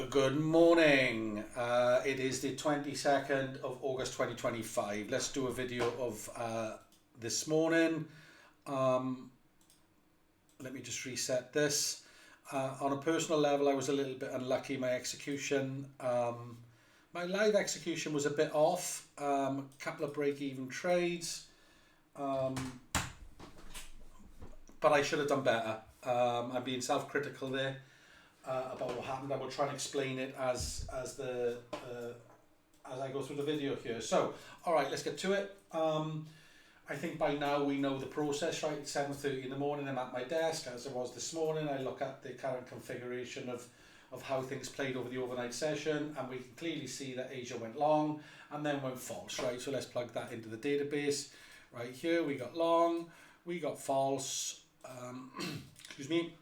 Good morning. It is the 22nd of August 2025. Let's do a video of this morning. Let me just reset this. On a personal level, I was a little bit unlucky. My execution, my live execution was a bit off. A couple of break-even trades, but I should have done better. I'm being self-critical there. About what happened. I will try and explain it as I go through the video here. So, all right, let's get to it. I think by now we know the process, right? It's 7:30 in the morning. I'm at my desk as I was this morning. I look at the current configuration of how things played over the overnight session, and we can clearly see that Asia went long and then went false, right? So let's plug that into the database. Right here, we got long, we got false. Excuse me.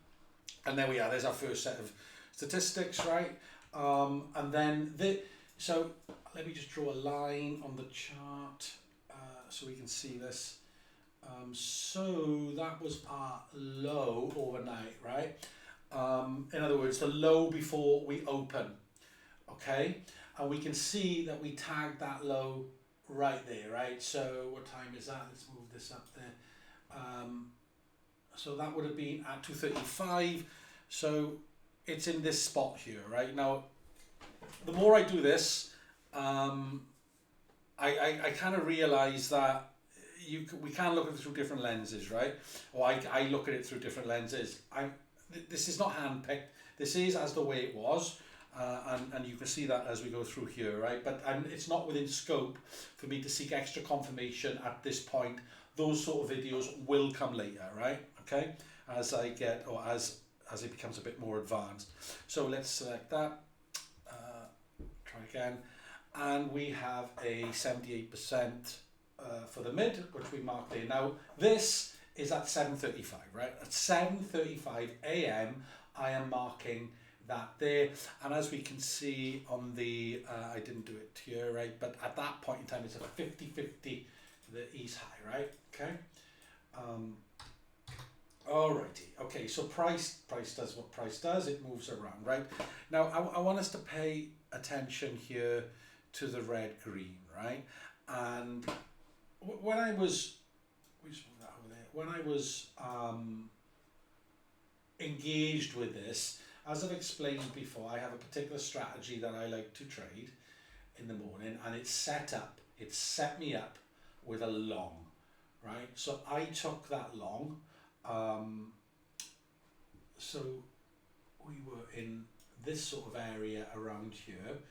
And there we are, there's our first set of statistics, right? And then, so let me just draw a line on the chart so we can see this. So that was our low overnight, right? In other words, the low before we open, okay? And we can see that we tagged that low right there, right? So what time is that? Let's move this up there. So that would have been at 2:35. So it's in this spot here, right? Now, the more I do this, I kind of realize that we can look at it through different lenses, right? Or I look at it through different lenses. This is not handpicked. This is as the way it was. And you can see that as we go through here, right? But it's not within scope for me to seek extra confirmation at this point. Those sort of videos will come later, right? Okay, as I get, or as it becomes a bit more advanced. So let's select that, try again, and we have a 78% for the mid, which we marked there. Now this is at 7:35, right? At 7:35 a.m. I am marking that there, and as we can see on the, I didn't do it here, right? But at that point in time, it's a 50-50 to the east high, right? Okay. Alrighty, okay, so price does what price does, it moves around, right? Now, I want us to pay attention here to the red green, right? And when I was, engaged with this, as I've explained before, I have a particular strategy that I like to trade in the morning, and it set me up with a long, right? So I took that long. So we were in this sort of area around here.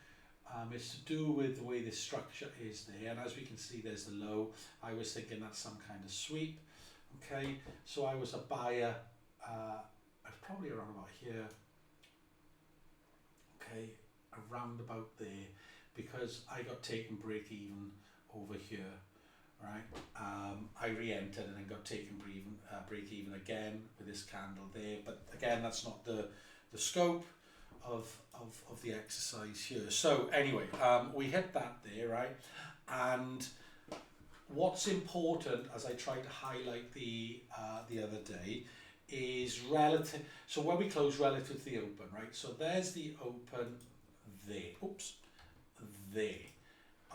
It's to do with the way this structure is there, and as we can see there's the low. I was thinking that's some kind of sweep, okay? So I was a buyer, probably around about here, okay, around about there, because I got taken break even over here. Right, I re-entered and then got taken break even again with this candle there, but again that's not the scope of the exercise here. So anyway, we hit that there, right? And what's important, as I tried to highlight the other day, is relative. So when we close relative to the open, right? So there's the open there. Oops, there.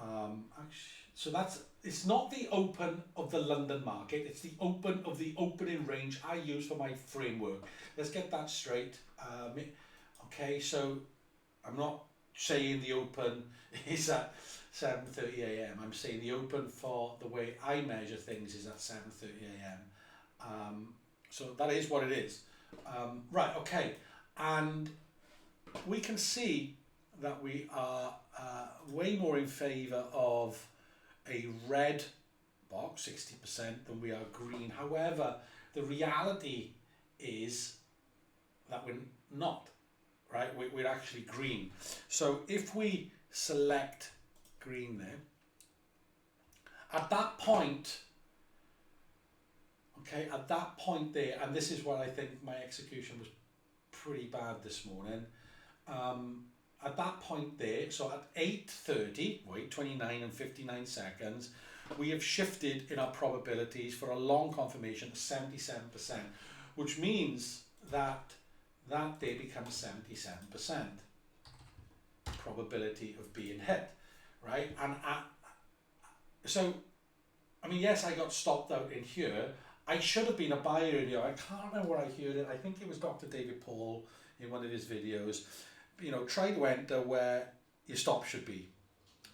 Actually, so it's not the open of the London market, it's the open of the opening range I use for my framework. Let's get that straight. Okay, so I'm not saying the open is at 7:30 a.m. I'm saying the open for the way I measure things is at 7:30 a.m. So that is what it is. Right, okay, and we can see that we are way more in favour of a red box, 60%, than we are green. However, the reality is that we're not, right? We're actually green. So if we select green there, at that point, okay, at that point there, and this is what I think my execution was pretty bad this morning, at that point there, so at 8:30, wait, 29 and 59 seconds, we have shifted in our probabilities for a long confirmation to 77%, which means that there becomes 77%. probability of being hit, right? And so, I mean, yes, I got stopped out in here. I should have been a buyer in here. I can't remember where I heard it. I think it was Dr. David Paul in one of his videos. You know, try to enter where your stop should be,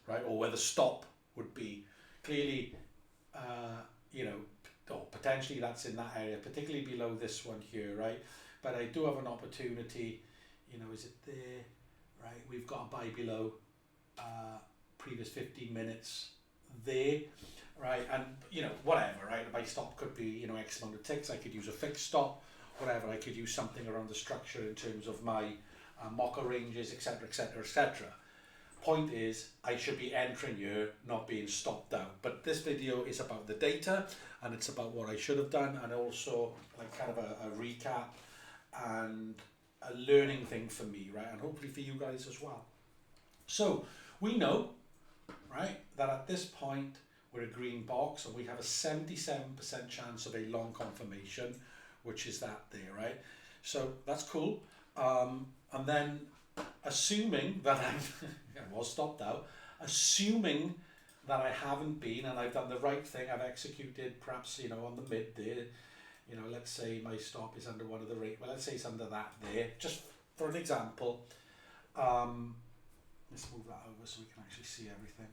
right? Or where the stop would be. Clearly, you know, or potentially that's in that area, particularly below this one here, right? But I do have an opportunity, you know, is it there, right? We've got a buy below previous 15 minutes there, right? And, you know, whatever, right? My stop could be, you know, X amount of ticks. I could use a fixed stop, whatever. I could use something around the structure in terms of my mocker ranges, etc., etc., etc. Point is, I should be entering here, not being stopped out. But this video is about the data, and it's about what I should have done, and also like kind of a recap and a learning thing for me, right? And hopefully for you guys as well. So we know, right, that at this point we're a green box, and we have a 77% chance of a long confirmation, which is that there, right? So that's cool. And then assuming that I was stopped out, assuming that I haven't been and I've done the right thing, I've executed perhaps, you know, on the mid there, you know, let's say my stop is under one of the rate, well, let's say it's under that there, just for an example. Let's move that over so we can actually see everything.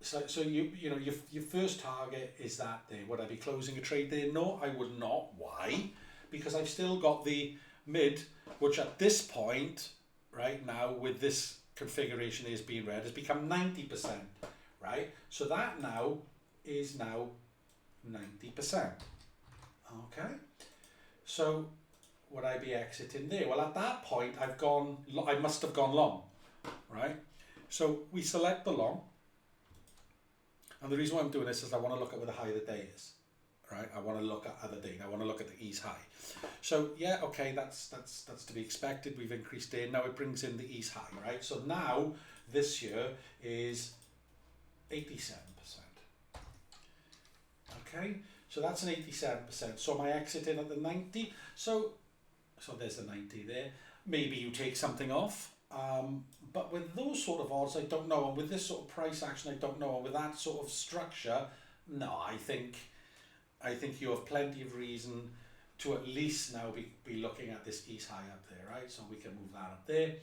So you know, your first target is that there. Would I be closing a trade there? No, I would not. Why? Because I've still got the mid, which at this point, right now, with this configuration is being read, has become 90%, right? So that now is now 90%. Okay. So would I be exiting there? Well, at that point, I must have gone long, right? So we select the long. And the reason why I'm doing this is I want to look at where the high of the day is, right? I want to look at other data. I want to look at the E's high. So yeah, okay, that's to be expected. We've increased in. Now it brings in the E's high, right? So now this year is 87%. Okay, so that's an 87%. So am I exiting at the 90? So there's the 90 there. Maybe you take something off. But with those sort of odds, I don't know. And with this sort of price action, I don't know. And with that sort of structure, no, I think you have plenty of reason to at least now be looking at this E's high up there, right? So we can move that up there.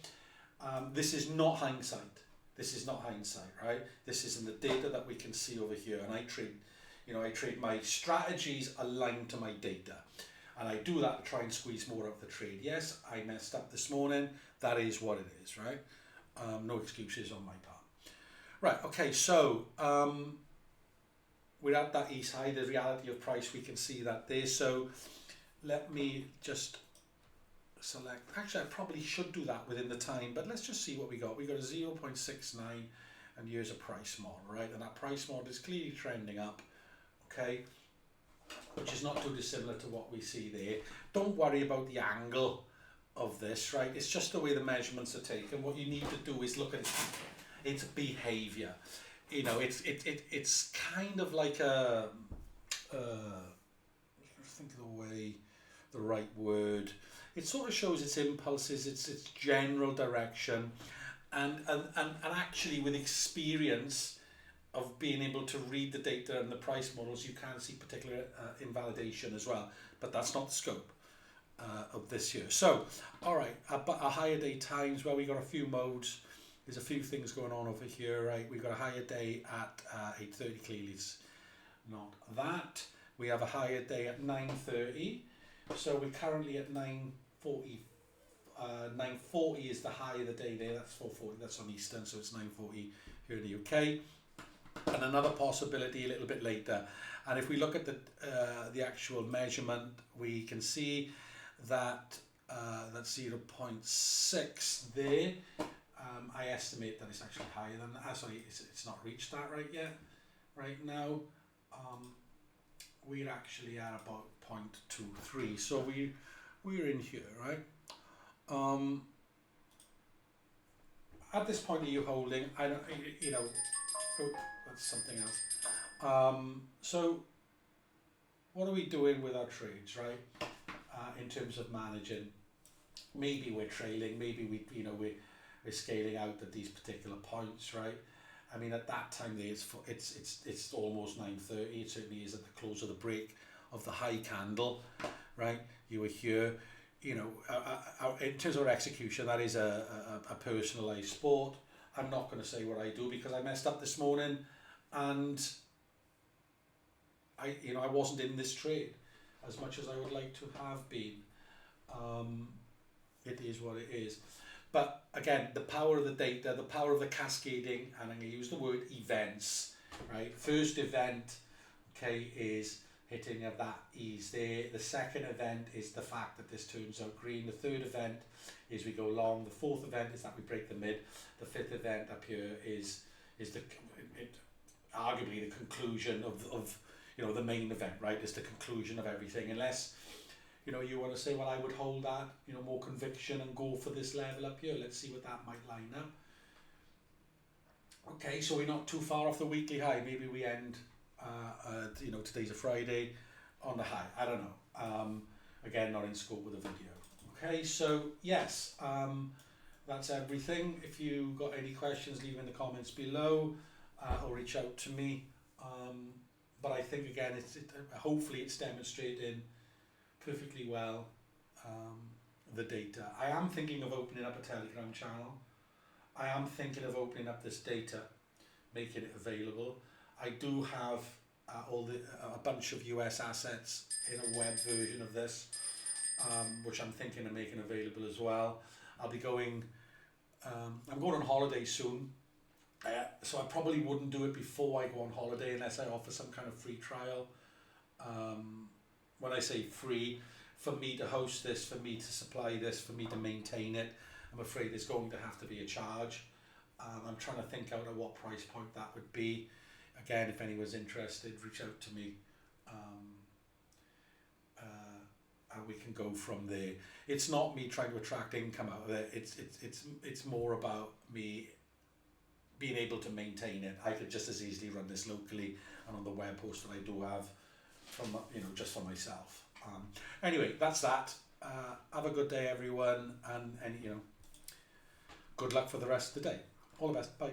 This is not hindsight. This is not hindsight, right? This is in the data that we can see over here. And I trade my strategies aligned to my data. And I do that to try and squeeze more out of the trade. Yes, I messed up this morning. That is what it is, right? No excuses on my part. Right, okay, so we're at that East high, the reality of price, we can see that there. So let me just select, actually I probably should do that within the time, but let's just see what we got. We got a 0.69 and here's a price model, right? And that price model is clearly trending up, okay? Which is not too dissimilar to what we see there. Don't worry about the angle of this, right? It's just the way the measurements are taken. What you need to do is look at its behavior. You know, it's kind of like a think of the right word. It sort of shows its impulses, its general direction, and actually with experience of being able to read the data and the price models, you can see particular invalidation as well. But that's not the scope of this year. So, all right, a higher day times where we got a few modes. There's a few things going on over here, right? We've got a higher day at 8:30, clearly it's not that. We have a higher day at 9:30. So we're currently at 9:40. 9:40 is the high of the day there. That's 4:40. That's on Eastern, so it's 9:40 here in the UK. And another possibility a little bit later. And if we look at the actual measurement, we can see that that's 0.6 there. I estimate that it's actually higher than that. Sorry, it's not reached that right yet. Right now, we're actually at about 0.23. So we're in here, right? At this point, are you holding? I don't, you know. Oh, that's something else. So what are we doing with our trades, right? In terms of managing, maybe we're trailing, maybe we're is scaling out at these particular points, right? I mean, at that time there, it's almost 9:30. It certainly is at the close of the break of the high candle, right? You were here, you know, in terms of our execution, that is a personalised sport. I'm not going to say what I do because I messed up this morning, and I wasn't in this trade as much as I would like to have been. It is what it is. But again, the power of the data, the power of the cascading, and I'm going to use the word events, right? First event, okay, is hitting of that ease there. The second event is the fact that this turns out green. The third event is we go long. The fourth event is that we break the mid. The fifth event up here is arguably the conclusion of the main event, right? It's the conclusion of everything, unless you want to say, well, I would hold that, more conviction and go for this level up here. Let's see what that might line up. Okay, so we're not too far off the weekly high. Maybe we end, today's a Friday, on the high. I don't know. Again, not in scope with the video. Okay, so yes, that's everything. If you got any questions, leave them in the comments below, or reach out to me. But I think, again, hopefully it's demonstrating perfectly well the data. I am thinking of opening up a Telegram channel. I am thinking of opening up this data, making it available. I do have a bunch of US assets in a web version of this, which I'm thinking of making available as well. I'll be going, I'm going on holiday soon, so I probably wouldn't do it before I go on holiday unless I offer some kind of free trial. When I say free, for me to host this, for me to supply this, for me to maintain it, I'm afraid there's going to have to be a charge. I'm trying to think out at what price point that would be. Again, if anyone's interested, reach out to me. And we can go from there. It's not me trying to attract income out of it. It's more about me being able to maintain it. I could just as easily run this locally and on the web host that I do have, from just for myself. Anyway, that's that. Have a good day, everyone, and good luck for the rest of the day. All the best. Bye.